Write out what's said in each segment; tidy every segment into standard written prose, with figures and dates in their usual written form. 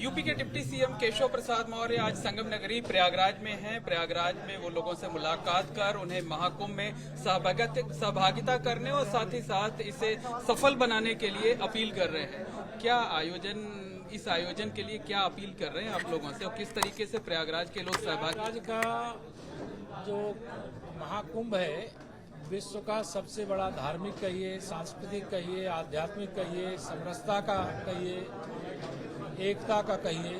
UP के deputy CM Keshav Prasad Maurya आज संगम नगरी प्रयागराज में हैं। प्रयागराज में वो लोगों से मुलाकात कर उन्हें महाकुंभ में सहभागिता करने और साथ ही साथ इसे सफल बनाने के लिए अपील कर रहे हैं। क्या इस आयोजन के लिए क्या अपील कर रहे हैं आप लोगों से और किस तरीके से प्रयागराज के लोग सहभागी? का जो महाकुंभ है विश्व का सबसे बड़ा धार्मिक कहिए, सांस्कृतिक कहिए, आध्यात्मिक कहिए, समरसता का कहिए, एकता का कहिए,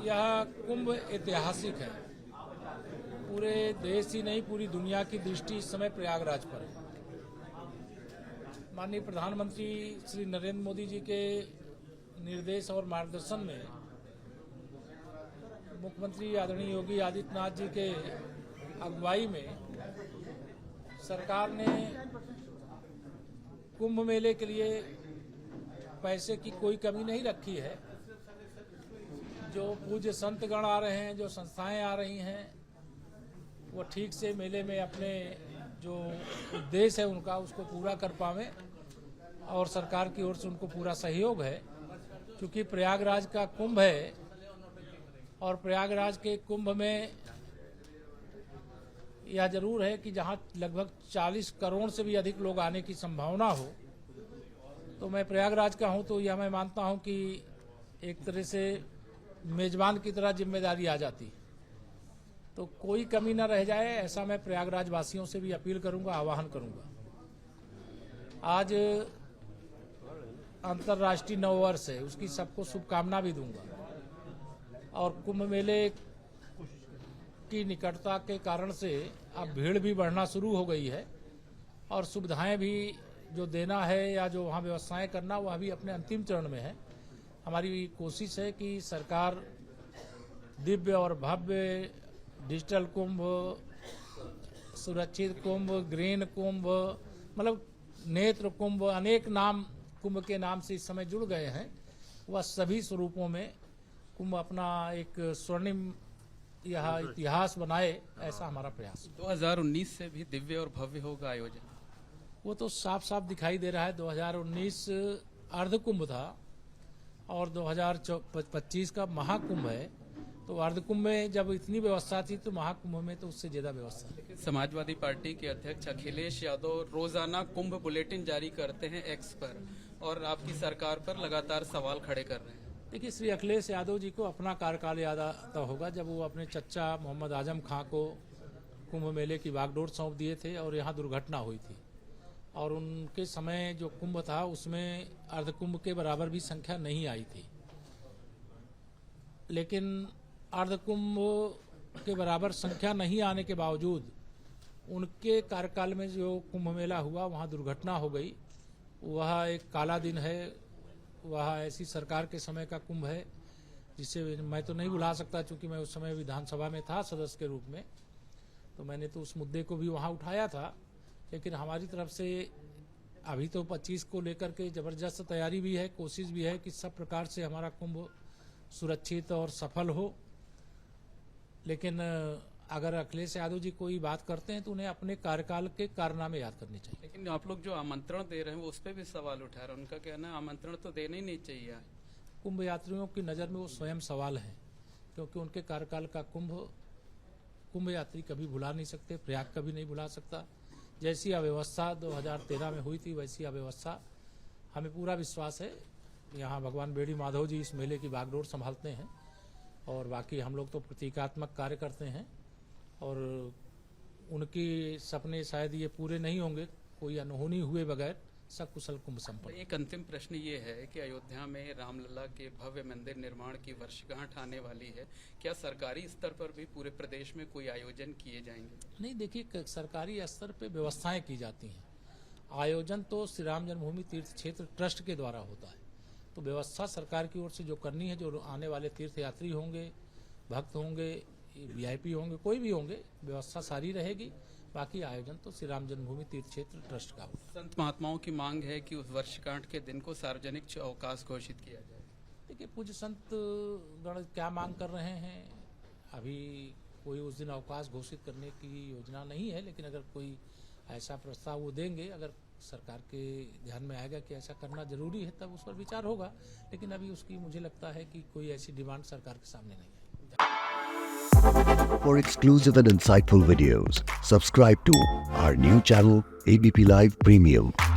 यह कुंभ ऐतिहासिक है। पूरे देश ही नहीं पूरी दुनिया की दृष्टि इस समय प्रयागराज पर है। माननीय प्रधानमंत्री श्री नरेंद्र मोदी जी के निर्देश और मार्गदर्शन में मुख्यमंत्री आदरणीय योगी आदित्यनाथ जी के अगुवाई में सरकार ने कुंभ मेले के लिए पैसे की कोई कमी नहीं रखी है। जो पूज्य संतगण आ रहे हैं, जो संस्थाएं आ रही हैं, वो ठीक से मेले में अपने जो उद्देश्य है उनका उसको पूरा कर पावे और सरकार की ओर से उनको पूरा सहयोग है। क्योंकि प्रयागराज का कुंभ है और प्रयागराज के कुंभ में यह जरूर है कि जहां लगभग 40 करोड़ से भी अधिक लोग आने की संभावना हो, तो मैं प्रयागराज का हूं तो यह मैं मानता हूं कि एक तरह से मेजबान की तरह जिम्मेदारी आ जाती, तो कोई कमी न रह जाए ऐसा मैं प्रयागराज वासियों से भी अपील करूंगा, आह्वान करूंगा। आज अंतर्राष्ट्रीय नववर्ष है, उसकी सबको शुभकामना भी दूंगा और कुंभ मेले की निकटता के कारण से अब भीड़ भी बढ़ना शुरू हो गई है और सुविधाएं भी जो देना है या जो वहाँ व्यवस्थाएं करना वह भी अपने अंतिम चरण में है। हमारी कोशिश है कि सरकार दिव्य और भव्य डिजिटल कुंभ, सुरक्षित कुंभ, ग्रीन कुंभ, मतलब नेत्र कुंभ, अनेक नाम कुंभ के नाम से इस समय जुड़ गए हैं, वह सभी स्वरूपों में कुंभ अपना एक स्वर्णिम यह इतिहास बनाए, ऐसा हमारा प्रयास। 2019 से भी दिव्य और भव्य होगा आयोजन, वो तो साफ साफ दिखाई दे रहा है। 2019 अर्ध कुंभ था और 2025 का महाकुंभ है, तो अर्ध कुंभ में जब इतनी व्यवस्था थी तो महाकुंभ में तो उससे ज्यादा व्यवस्था है। समाजवादी पार्टी के अध्यक्ष अखिलेश यादव रोजाना कुंभ बुलेटिन जारी करते हैं एक्स पर और आपकी सरकार पर लगातार सवाल खड़े कर रहे हैं। देखिए, श्री अखिलेश यादव जी को अपना कार्यकाल याद आता होगा जब वो अपने चच्चा मोहम्मद आजम खां को कुंभ मेले की बागडोर सौंप दिए थे और यहाँ दुर्घटना हुई थी और उनके समय जो कुंभ था उसमें अर्ध कुंभ के बराबर भी संख्या नहीं आई थी। लेकिन अर्ध कुंभ के बराबर संख्या नहीं आने के बावजूद उनके कार्यकाल में जो कुंभ मेला हुआ वहाँ दुर्घटना हो गई। वह एक काला दिन है, वह ऐसी सरकार के समय का कुंभ है जिसे मैं तो नहीं भुला सकता, क्योंकि मैं उस समय विधानसभा में था सदस्य के रूप में, तो मैंने तो उस मुद्दे को भी वहाँ उठाया था। लेकिन हमारी तरफ से अभी तो 25 को लेकर के जबरदस्त तैयारी भी है, कोशिश भी है कि सब प्रकार से हमारा कुंभ सुरक्षित और सफल हो। लेकिन अगर अखिलेश यादव जी कोई बात करते हैं तो उन्हें अपने कार्यकाल के कारनामे याद करने चाहिए। लेकिन आप लोग जो आमंत्रण दे रहे हैं वो उस पर भी सवाल उठा रहे हैं। उनका कहना है आमंत्रण तो देना ही नहीं चाहिए। कुंभ यात्रियों की नज़र में वो स्वयं सवाल है, क्योंकि उनके कार्यकाल का कुंभ यात्री कभी भुला नहीं सकते, प्रयाग कभी नहीं भुला सकता। जैसी अव्यवस्था 2013 में हुई थी वैसी अव्यवस्था हमें पूरा विश्वास है। यहाँ भगवान बेड़ी माधव जी इस मेले की बागडोर संभालते हैं और बाकी हम लोग तो प्रतीकात्मक कार्य करते हैं और उनकी सपने शायद ये पूरे नहीं होंगे कोई अनहोनी हुए बगैर सकुशल कुंभ संपन्न। एक अंतिम प्रश्न ये है कि अयोध्या में रामलला के भव्य मंदिर निर्माण की वर्षगांठ आने वाली है, क्या सरकारी स्तर पर भी पूरे प्रदेश में कोई आयोजन किए जाएंगे? नहीं, देखिए, सरकारी स्तर पे व्यवस्थाएं की जाती हैं। आयोजन तो श्री राम जन्मभूमि तीर्थ क्षेत्र ट्रस्ट के द्वारा होता है, तो व्यवस्था सरकार की ओर से जो करनी है, जो आने वाले तीर्थयात्री होंगे, भक्त होंगे, वीआईपी होंगे, कोई भी होंगे, व्यवस्था सारी रहेगी। बाकी आयोजन तो श्री राम जन्मभूमि तीर्थ क्षेत्र ट्रस्ट का होगा। संत महात्माओं की मांग है कि उस वर्षगांठ के दिन को सार्वजनिक अवकाश घोषित किया जाए। देखिए, पूज्य संत गण क्या मांग कर रहे हैं, अभी कोई उस दिन अवकाश घोषित करने की योजना नहीं है, लेकिन अगर कोई ऐसा प्रस्ताव वो देंगे, अगर सरकार के ध्यान में आएगा कि ऐसा करना जरूरी है, तब उस पर विचार होगा। लेकिन अभी उसकी मुझे लगता है कि कोई ऐसी डिमांड सरकार के सामने नहीं है। For exclusive and insightful videos, subscribe to our new channel ABP Live Premium.